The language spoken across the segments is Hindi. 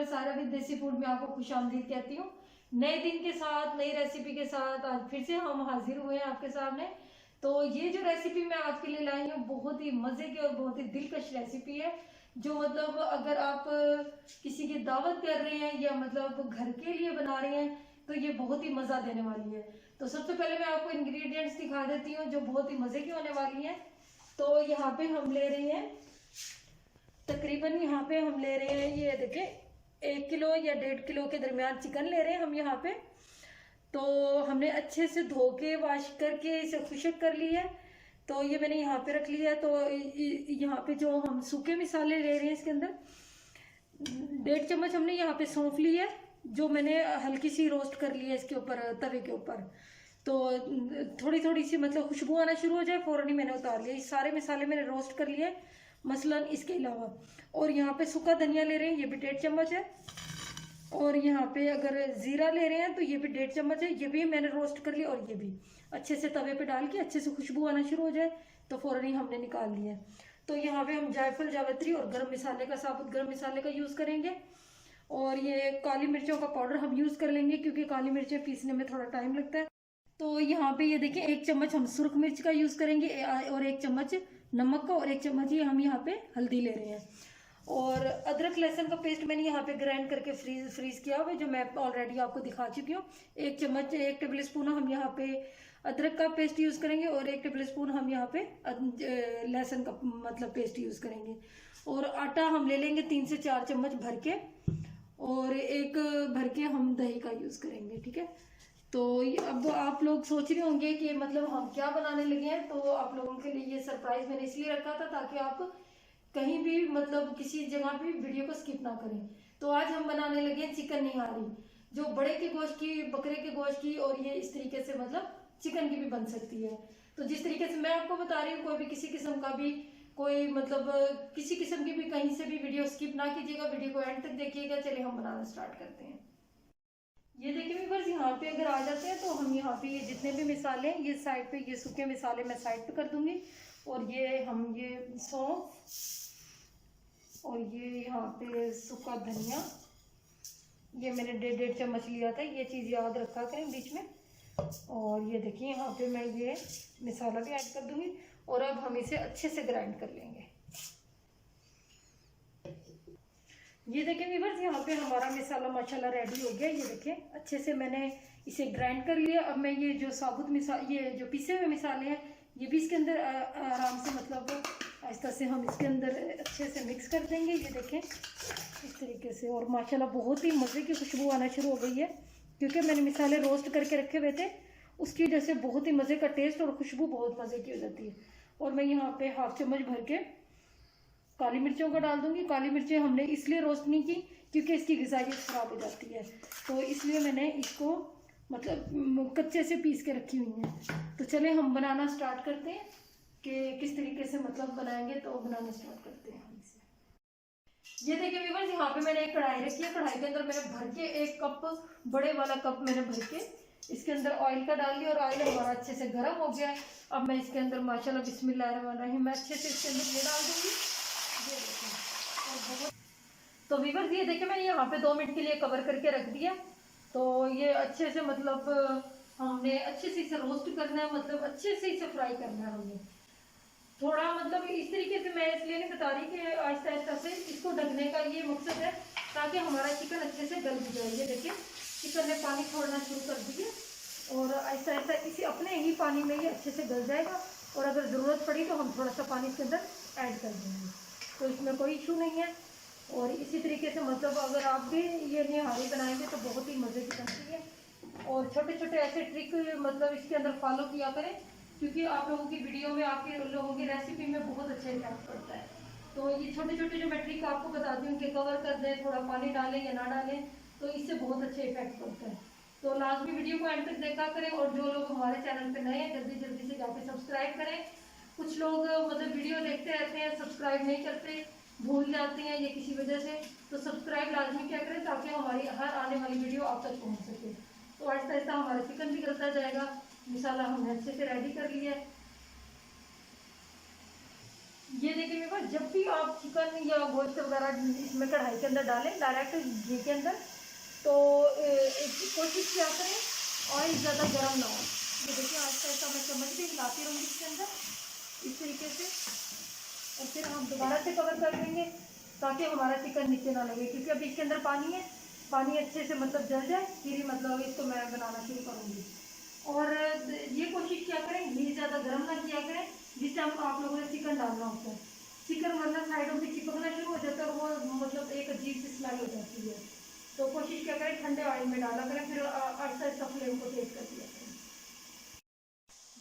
चैनल सारा विद देसी फूड में आपको खुशामदीद कहती हूँ। नए दिन के साथ, नई रेसिपी के साथ आज फिर से हम हाजिर हुए हैं आपके सामने। तो ये जो रेसिपी मैं आपके लिए लाई हूँ बहुत ही मज़े की और बहुत ही दिलकश रेसिपी है, जो मतलब अगर आप किसी की दावत कर रहे हैं या मतलब घर के लिए बना रहे हैं तो ये बहुत ही मज़ा देने वाली है। तो सबसे पहले मैं आपको इंग्रेडिएंट्स दिखा देती हूँ जो बहुत ही मज़े की होने वाली हैं। तो यहाँ पे हम ले रहे हैं तकरीबन, यहाँ पे हम ले रहे हैं, ये देखिए 1 किलो या 1.5 किलो के दरमियान चिकन ले रहे हैं हम यहाँ पे। तो हमने अच्छे से धो के वॉश करके इसे खुशक कर लिया है। तो ये मैंने यहाँ पे रख लिया है। तो यहाँ पे जो हम सूखे मसाले ले रहे हैं इसके अंदर 1.5 चम्मच हमने यहाँ पे सौंफ ली है, जो मैंने हल्की सी रोस्ट कर लिया है इसके ऊपर, तवे के ऊपर। तो थोड़ी थोड़ी सी मतलब खुशबू आना शुरू हो जाए फौरन ही मैंने उतार लिया। ये सारे मसाले मैंने रोस्ट कर लिए मसलन इसके अलावा। और यहाँ पे सूखा धनिया ले रहे हैं, ये भी 1.5 चम्मच है। और यहाँ पे अगर ज़ीरा ले रहे हैं तो ये भी 1.5 चम्मच है, ये भी मैंने रोस्ट कर लिया। और ये भी अच्छे से तवे पे डाल के अच्छे से खुशबू आना शुरू हो जाए तो फ़ौरन ही हमने निकाल लिया है। तो यहाँ पे हम जायफल, जावित्री और गरम मसाले का, साबुत गरम मसाले का यूज़ करेंगे। और ये काली मिर्चों का पाउडर हम यूज़ कर लेंगे क्योंकि काली मिर्चें पीसने में थोड़ा टाइम लगता है। तो यहाँ पे ये देखिए 1 चम्मच हम सुरख मिर्च का यूज़ करेंगे और 1 चम्मच नमक का और 1 चम्मच ही हम यहाँ पे हल्दी ले रहे हैं। और अदरक लहसुन का पेस्ट मैंने यहाँ पे ग्राइंड करके फ्रीज किया हुआ है, जो मैं ऑलरेडी आपको दिखा चुकी हूँ। 1 चम्मच, 1 टेबल स्पून हम यहाँ पे अदरक का पेस्ट यूज़ करेंगे और 1 टेबल स्पून हम यहाँ पे लहसुन का मतलब पेस्ट यूज़ करेंगे। और आटा हम ले लेंगे 3 से 4 चम्मच भर के, और एक भर के हम दही का यूज़ करेंगे, ठीक है। तो अब आप लोग सोच रहे होंगे कि मतलब हम क्या बनाने लगे हैं। तो आप लोगों के लिए ये सरप्राइज मैंने इसलिए रखा था ताकि आप कहीं भी मतलब किसी जगह भी वीडियो को स्किप ना करें। तो आज हम बनाने लगे चिकन निहारी, जो बड़े के गोश्त की, बकरे के गोश्त की, और ये इस तरीके से मतलब चिकन की भी बन सकती है। तो जिस तरीके से मैं आपको बता रही हूँ, कोई भी किसी किस्म का भी कोई मतलब किसी किस्म की भी कहीं से भी वीडियो स्किप ना कीजिएगा, वीडियो को एंड तक देखिएगा। चलिए हम बनाना स्टार्ट करते हैं। ये देखिए व्यूअर्स, यहाँ पे अगर आ जाते हैं तो हम यहाँ पे ये जितने भी मसाले हैं ये साइड पे, ये सूखे मसाले मैं साइड पे कर दूंगी। और ये हम ये सौंफ और ये यहाँ पे सूखा धनिया, ये मैंने 1.5 चम्मच लिया था, ये चीज़ याद रखा करें बीच में। और ये देखिए यहाँ पे मैं ये मसाला भी ऐड कर दूंगी। और अब हम इसे अच्छे से ग्राइंड कर लेंगे। ये देखिए व्यूअर्स, यहाँ पे हमारा मसाला माशाल्लाह रेडी हो गया। ये देखिए अच्छे से मैंने इसे ग्राइंड कर लिया। अब मैं ये जो साबुत मसाले, ये जो पिसे हुए मसाले हैं, ये भी इसके अंदर आराम से मतलब आहिस्ता से हम इसके अंदर अच्छे से मिक्स कर देंगे। ये देखें इस तरीके से। और माशाल्लाह बहुत ही मज़े की खुशबू आना शुरू हो गई है, क्योंकि मैंने मसाले रोस्ट करके रखे हुए थे, उसकी वजह से बहुत ही मज़े का टेस्ट और खुशबू बहुत मज़े की हो जाती है। और मैं यहाँ पे 1/2 चम्मच भर के काली मिर्चों का डाल दूंगी। काली मिर्चें हमने इसलिए रोस्ट नहीं की क्योंकि इसकी ग़िज़ाइयत ख़राब हो जाती है, तो इसलिए मैंने इसको मतलब कच्चे से पीस के रखी हुई हैं। तो चले हम बनाना स्टार्ट करते हैं कि किस तरीके से मतलब बनाएंगे। तो बनाना स्टार्ट करते हैं हम इसे। ये देखिए व्यूअर्स, यहाँ पे मैंने एक कढ़ाई रखी है। कढ़ाई के अंदर मैंने भर के 1 कप, बड़े वाला कप मैंने भर के इसके अंदर ऑयल का डाल दिया। और ऑयल हमारा अच्छे से गर्म हो गया है। अब मैं इसके अंदर माशाल्लाह बिस्मिल्लाहिर्रहमानिर्रहीम मैं अच्छे से इसके अंदर ये डाल दूंगी। ये देखिए, तो व्यूअर्स ये देखिए मैंने यहाँ पे 2 मिनट के लिए कवर करके रख दिया। तो ये अच्छे से मतलब हमने अच्छे से इसे रोस्ट करना है, मतलब अच्छे से इसे फ्राई करना है हमने। थोड़ा मतलब इस तरीके से मैं इसलिए नहीं बता रही कि आहिस्ता आहिस्ता से इसको ढकने का ये मकसद है ताकि हमारा चिकन अच्छे से गल जाए। ये देखिए चिकन ने पानी छोड़ना शुरू कर दिया और आहिस्ता आहिस्ता इसी अपने ही पानी में ये अच्छे से गल जाएगा। और अगर ज़रूरत पड़ी तो हम थोड़ा सा पानी इसके अंदर ऐड कर देंगे, तो इसमें कोई इशू नहीं है। और इसी तरीके से मतलब अगर आप भी ये निहारी बनाएंगे तो बहुत ही मज़े की बनती है। और छोटे छोटे ऐसे ट्रिक मतलब इसके अंदर फॉलो किया करें, क्योंकि आप लोगों की वीडियो में, आपके लोगों की रेसिपी में बहुत अच्छा इफेक्ट पड़ता है। तो ये छोटे छोटे जो मैं ट्रिक आपको बताती हूँ कि कवर कर दें, थोड़ा पानी डालें या ना डालें, तो इससे बहुत अच्छा इफेक्ट पड़ता है। तो लास्ट में वीडियो को एंड तक देखा करें। और जो लोग हमारे चैनल पे नए हैं जल्दी जल्दी से जाके सब्सक्राइब करें। कुछ लोग मतलब वीडियो देखते रहते हैं, सब्सक्राइब नहीं करते, भूल जाते हैं ये किसी वजह से। तो सब्सक्राइब लाजमी क्या करें ताकि हमारी हर आने वाली वीडियो आप तक पहुँच सके। तो आहिस्ता आहिस्ता हमारा चिकन भी गलता जाएगा। मसाला हमने अच्छे से रेडी कर लिया है। ये देखिए मेरे पास, जब भी आप चिकन या गोश्त वगैरह इसमें कढ़ाई के अंदर डालें डायरेक्ट घी के अंदर, तो कोशिश क्या करें ऑयल ज़्यादा गर्म ना हो। ये देखिए आहिस्ता आहिस्ता मैं चम्मच भी हिलाती रहूँगी इसके अंदर इस तरीके से, और फिर हम दोबारा से कवर कर देंगे ताकि हमारा चिकन नीचे ना लगे, क्योंकि अभी इसके अंदर पानी है, पानी अच्छे से मतलब जल जाए फिर ही मतलब इसको मैं बनाना शुरू करूँगी। और ये कोशिश क्या करें घी ज़्यादा गर्म ना किया करें जिस टाइम आप लोगों ने चिकन डालना होता है, चिकन वरना साइडों में चिपकना शुरू हो जाता है और वो मतलब एक अजीब सी स्मेल हो जाती है। तो कोशिश क्या करें ठंडे ऑयल में डाला करें, फिर आहिस्ता आहिस्ता फ्लेम को तेज कर दिया करें।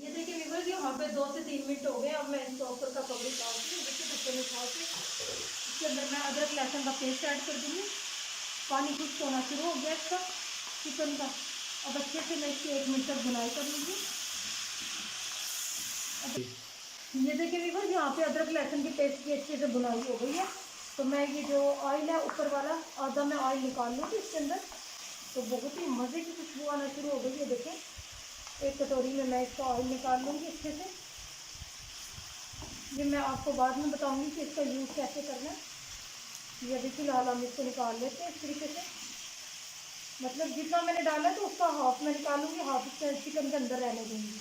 ये देखिए व्यूअर्स, यहाँ पे 2 से 3 मिनट हो गए। अब मैं इसके ऊपर का कवर उतार दूँ, देखिए ढक्कन उठा के इसके अंदर मैं अदरक लहसुन का पेस्ट ऐड कर दूँगी। पानी खुश्क होना शुरू हो गया इसका चिकन का। अब अच्छे से मैं इसकी 1 मिनट तक बुनाई कर लूँगी। ये देखिए व्यूअर्स, यहाँ पे अदरक लहसुन की पेस्ट की अच्छे से बुनाई हो गई है। तो मैं ये जो ऑयल है ऊपर वाला आधा मैं ऑयल निकाल लूँगी इसके अंदर, तो बहुत ही मज़े की खुशबू आना शुरू हो गई है। देखें एक कटोरी में मैं इसका ऑयल निकाल लूँगी अच्छे से। ये मैं आपको बाद में बताऊँगी कि इसका यूज़ कैसे करना है। ये अभी फिलहाल हम इसको निकाल लेते हैं इस तरीके से, मतलब जितना मैंने डाला तो उसका हाफ मैं निकालूंगी, हाफ चिकन के अंदर रहने दूँगी।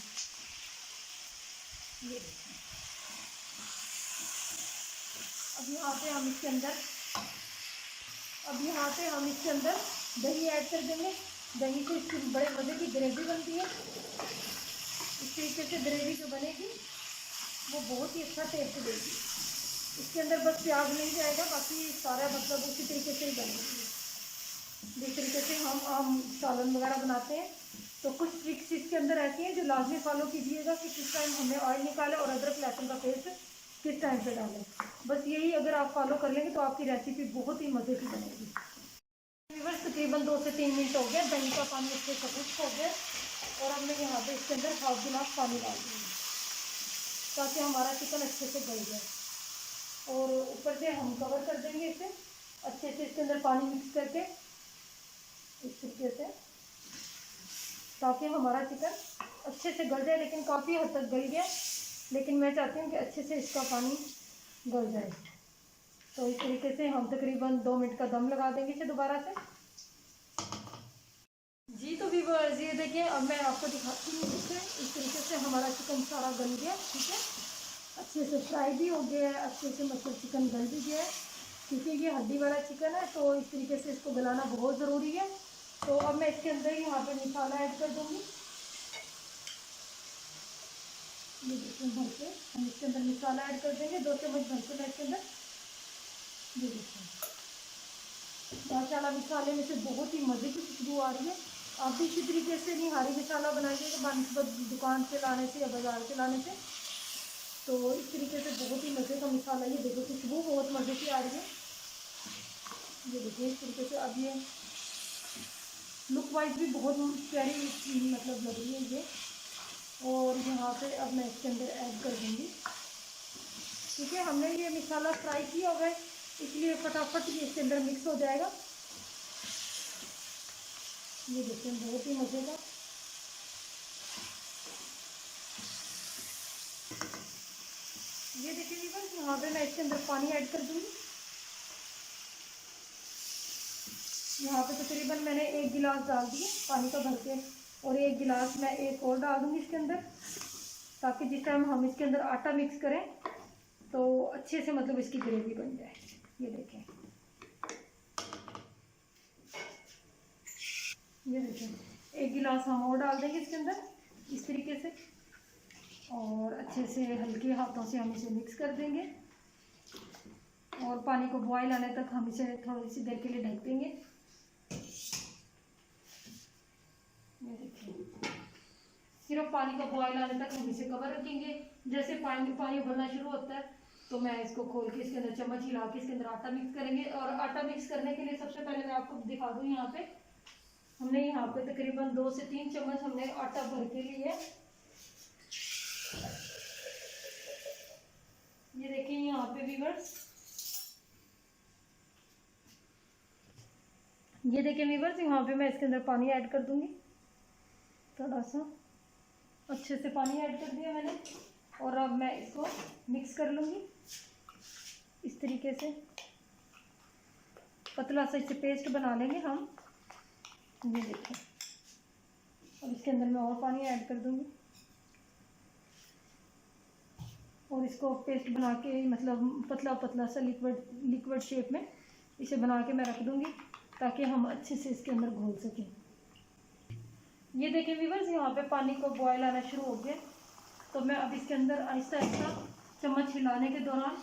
ये अब यहाँ पे हम इसके अंदर दही ऐड कर देंगे। दही से इसकी बड़े मज़े की ग्रेवी बनती है। इस तरीके से ग्रेवी जो बनेगी वो बहुत ही अच्छा टेस्ट देगी। इसके अंदर बस प्याज नहीं जाएगा, बाकी सारा मतलब उसी तरीके से ही बनेगी जिस तरीके से हम आम सालन वगैरह बनाते हैं। तो कुछ ट्रिक्स इसके अंदर ऐसी हैं जो लाजमी फॉलो कीजिएगा कि किस टाइम हमें ऑयल निकालें और अदरक लहसुन का पेस्ट किस टाइम पे डालें। बस यही अगर आप फॉलो कर लेंगे तो आपकी रेसिपी बहुत ही मज़े की बनेगी। तकरीबन 2 से 3 मिनट हो गया, दही का पानी अच्छे से खुश्क हो गया और अब मैं यहाँ पे इसके अंदर 1/2 गिलास पानी डाल दूँगी ताकि हमारा चिकन अच्छे से गल जाए। और ऊपर से हम कवर कर देंगे इसे अच्छे से इसके अंदर पानी मिक्स करके इस तरीके से, ताकि हमारा चिकन अच्छे से गल जाए। लेकिन काफ़ी हद तक गल गया, लेकिन मैं चाहती हूँ कि अच्छे से इसका पानी गल जाए। तो इस तरीके से हम तकरीबन 2 मिनट का दम लगा देंगे इसे दोबारा से। जी तो व्यूअर्स ये देखिए, अब मैं आपको दिखाती हूँ इस तरीके से हमारा चिकन सारा गल गया। ठीक है, अच्छे से फ्राई भी हो गया है, अच्छे से मतलब चिकन गल भी गया है, क्योंकि ये हड्डी वाला चिकन है तो इस तरीके से इसको गलाना बहुत ज़रूरी है। तो अब मैं इसके अंदर यहाँ पे मसाला ऐड कर दूँगी। ये देखिए भर के हम इसके अंदर मसाला ऐड कर देंगे, 2 चम्मच भर के मैं इसके अंदर। ये देखिए माशाल्लाह मसाले में से बहुत ही मज़े की खुशबू आ रही है। आप भी इसी तरीके से निहारी मसाला बनाइएगा बनस्पत दुकान से लाने से या बाज़ार से लाने से, तो इस तरीके से बहुत ही मज़े का मसाला। ये देखो खुशबू बहुत मज़े की आ रही है। ये देखिए इस तरीके से अब ये लुक वाइज भी बहुत प्यारी मतलब लग रही है ये। और यहाँ पे अब मैं इसके अंदर ऐड कर दूँगी, ठीक है। हमने ये मसाला फ्राई किया हुआ है इसलिए फटाफट ये इसके अंदर मिक्स हो जाएगा। ये देखिए बहुत ही मज़े का। ये देखिए व्यूअर्स, यहाँ पे मैं इसके अंदर पानी ऐड कर दूँगी। यहाँ पे तकरीबन मैंने 1 गिलास डाल दिया पानी का भर के, और 1 गिलास मैं एक और डाल दूँगी इसके अंदर, ताकि जिस टाइम हम इसके अंदर आटा मिक्स करें तो अच्छे से मतलब इसकी ग्रेवी बन जाए। ये देखें, ये देखें 1 गिलास हम और डाल देंगे इसके अंदर इस तरीके से, और अच्छे से हल्के हाथों से हम इसे मिक्स कर देंगे और पानी को बॉयल आने तक हम इसे थोड़ी सी देर के लिए ढक देंगे। ये देखिए सिर्फ पानी का बॉयल आने तक हम इसे कवर रखेंगे। जैसे पानी उबलना शुरू होता है तो मैं इसको खोल के इसके अंदर चम्मच हिला के इसके अंदर आटा मिक्स करेंगे। और आटा मिक्स करने के लिए सबसे पहले मैं आपको दिखा दूँ, यहाँ पे हमने यहाँ पे तकरीबन 2 से 3 चम्मच हमने आटा भर के लिए। ये देखिए यहाँ पे व्यूअर्स, ये देखिए व्यूअर्स, यहाँ पे मैं इसके अंदर पानी ऐड कर दूंगी। थोड़ा सा अच्छे से पानी ऐड कर दिया मैंने, और अब मैं इसको मिक्स कर लूँगी। इस तरीके से पतला सा इसे पेस्ट बना लेंगे हम। ये देखिए, और इसके अंदर मैं और पानी ऐड कर दूंगी और इसको पेस्ट बना के मतलब पतला पतला सा लिक्विड शेप में इसे बना के मैं रख दूंगी ताकि हम अच्छे से इसके अंदर घोल सकें। ये देखें व्यूअर्स, यहाँ पे पानी को बॉयल आना शुरू हो गया, तो मैं अब इसके अंदर आहिस्ता आहिस्ता चम्मच हिलाने के दौरान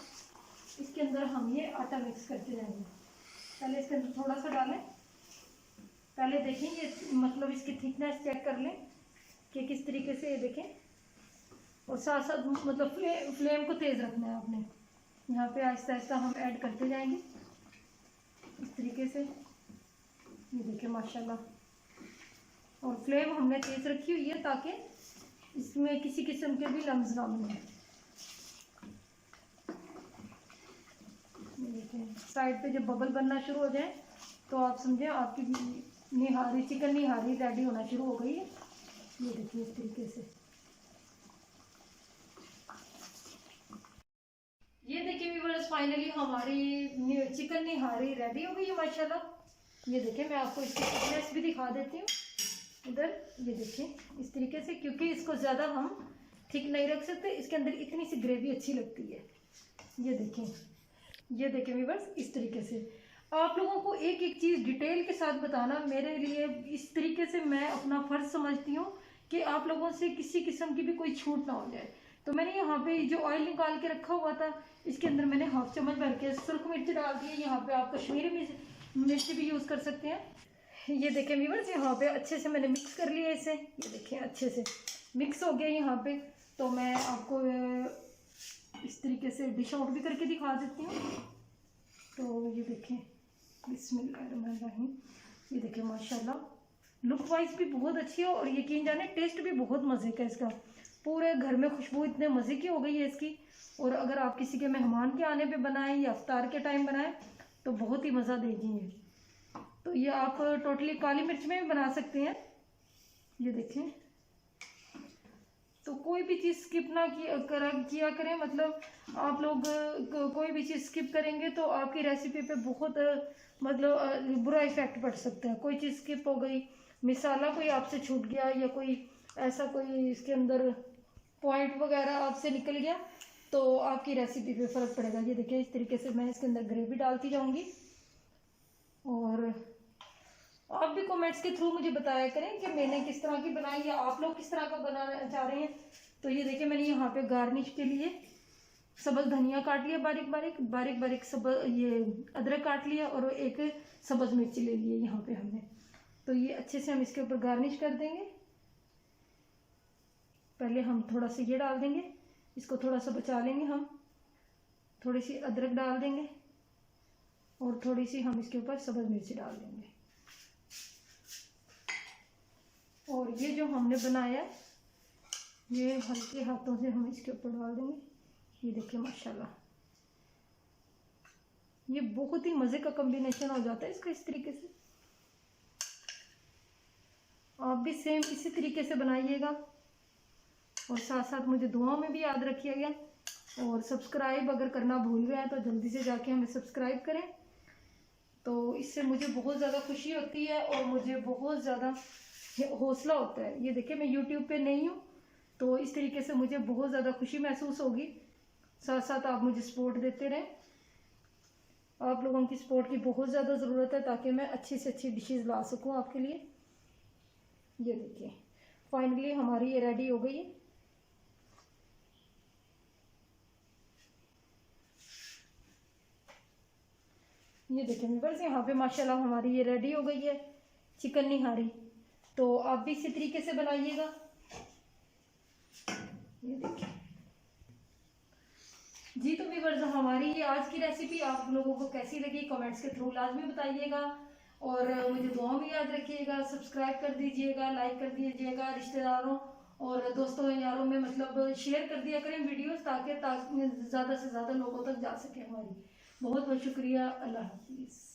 इसके अंदर हम ये आटा मिक्स करते जाएंगे। पहले इसके अंदर थोड़ा सा डालें, पहले देखें ये मतलब इसकी थिकनेस चेक कर लें कि किस तरीके से, ये देखें, और साथ साथ मतलब फ्लेम को तेज़ रखना है आपने। यहाँ पे आहिस्ता आहिस्ता हम ऐड करते जाएंगे इस तरीके से। ये देखिए माशाल्लाह, और फ्लेम हमने तेज़ रखी हुई है ताकि इसमें किसी किस्म के भी लम्स ना बने। देखिए साइड पे जब बबल बनना शुरू हो जाए तो आप समझें आपकी निहारी, चिकन निहारी रेडी होना शुरू हो गई है। ये देखिए इस तरीके से। ये देखिए व्यूअर्स, फाइनली हमारी चिकन निहारी रेडी हो गई है माशाल्लाह। ये देखिए मैं आपको इसकी थिकनेस भी दिखा देती हूँ इधर। ये देखिए इस तरीके से, क्योंकि इसको ज़्यादा हम थिक नहीं रख सकते, इसके अंदर इतनी सी ग्रेवी अच्छी लगती है। ये देखें व्यूअर्स, इस तरीके से आप लोगों को एक एक चीज़ डिटेल के साथ बताना मेरे लिए इस तरीके से मैं अपना फ़र्ज समझती हूँ कि आप लोगों से किसी किस्म की भी कोई छूट ना हो जाए। तो मैंने यहाँ पे जो ऑयल निकाल के रखा हुआ था इसके अंदर मैंने 1/2 चम्मच भर के सुर्ख मिर्च डाल दी है। यहाँ पे आप कश्मीरी मिर्च भी यूज़ कर सकते हैं। ये देखें व्यूअर्स, यहाँ पे अच्छे से मैंने मिक्स कर लिया इसे। ये देखें अच्छे से मिक्स हो गया यहाँ पे। तो मैं आपको इस तरीके से डिश आउट भी करके दिखा देती हूँ। तो ये देखें, बिस्मिल्लाहिर्रहमानिर्रहीम। ये देखें माशाल्लाह लुक वाइज भी बहुत अच्छी है और यकीन जाने टेस्ट भी बहुत मज़े का इसका। पूरे घर में खुशबू इतने मज़े की हो गई है इसकी। और अगर आप किसी के मेहमान के आने पे बनाएं या इफ्तार के टाइम बनाएं तो बहुत ही मज़ा देगी ये। तो ये आप टोटली काली मिर्च में भी बना सकते हैं। ये देखें, तो कोई भी चीज़ स्किप ना किया करें, मतलब आप लोग कोई भी चीज़ स्किप करेंगे तो आपकी रेसिपी पे बहुत मतलब बुरा इफ़ेक्ट पड़ सकता है। कोई चीज़ स्किप हो गई, मिसाला कोई आपसे छूट गया या कोई ऐसा कोई इसके अंदर पॉइंट वगैरह आपसे निकल गया तो आपकी रेसिपी पे फ़र्क पड़ेगा। ये देखिए इस तरीके से मैं इसके अंदर ग्रेवी डालती जाऊंगी और आप भी कमेंट्स के थ्रू मुझे बताया करें कि मैंने किस तरह की बनाई या आप लोग किस तरह का बनाना चाह रहे हैं। तो ये देखिए मैंने यहाँ पे गार्निश के लिए सब्ज़ धनिया काट लिया बारीक बारीक ये अदरक काट लिया और एक सब्ज़ मिर्च ले लिए यहाँ पे हमने। तो ये अच्छे से हम इसके ऊपर गार्निश कर देंगे। पहले हम थोड़ा सा ये डाल देंगे, इसको थोड़ा सा बचा लेंगे, हम थोड़ी सी अदरक डाल देंगे और थोड़ी सी हम इसके ऊपर सब्ज़ मिर्च डाल देंगे। और ये जो हमने बनाया ये हल्के हाथों से हम इसके ऊपर डाल देंगे। ये देखिए माशाल्लाह ये बहुत ही मज़े का कॉम्बिनेशन हो जाता है इसका। इस तरीके से आप भी सेम इसी तरीके से बनाइएगा और साथ साथ मुझे दुआओं में भी याद रखिएगा। और सब्सक्राइब अगर करना भूल गए हैं तो जल्दी से जाके हमें सब्सक्राइब करें, तो इससे मुझे बहुत ज़्यादा खुशी होती है और मुझे बहुत ज़्यादा हौसला होता है। ये देखिए मैं यूट्यूब पे नहीं हूँ तो इस तरीके से मुझे बहुत ज़्यादा खुशी महसूस होगी। साथ साथ आप मुझे सपोर्ट देते रहें, आप लोगों की सपोर्ट की बहुत ज़्यादा ज़रूरत है ताकि मैं अच्छी से अच्छी डिशेज़ ला सकूँ आपके लिए। ये देखिए फाइनली हमारी ये रेडी हो गई है। ये देखिए व्यूअर्स, यहाँ पे माशाल्लाह हमारी ये रेडी हो गई है चिकन निहारी। तो आप भी इसी तरीके से बनाइएगा। ये देखिए जी। तो व्यूअर्स हमारी ये आज की रेसिपी आप लोगों को कैसी लगी कमेंट्स के थ्रू लाजमी बताइएगा और मुझे दुआ में याद रखिएगा। सब्सक्राइब कर दीजिएगा, लाइक कर दीजिएगा, रिश्तेदारों और दोस्तों यारों में मतलब शेयर कर दिया करें वीडियोस ताकि ज़्यादा से ज़्यादा लोगों तक जा सके हमारी। बहुत बहुत शुक्रिया। अल्लाह हाफिज़।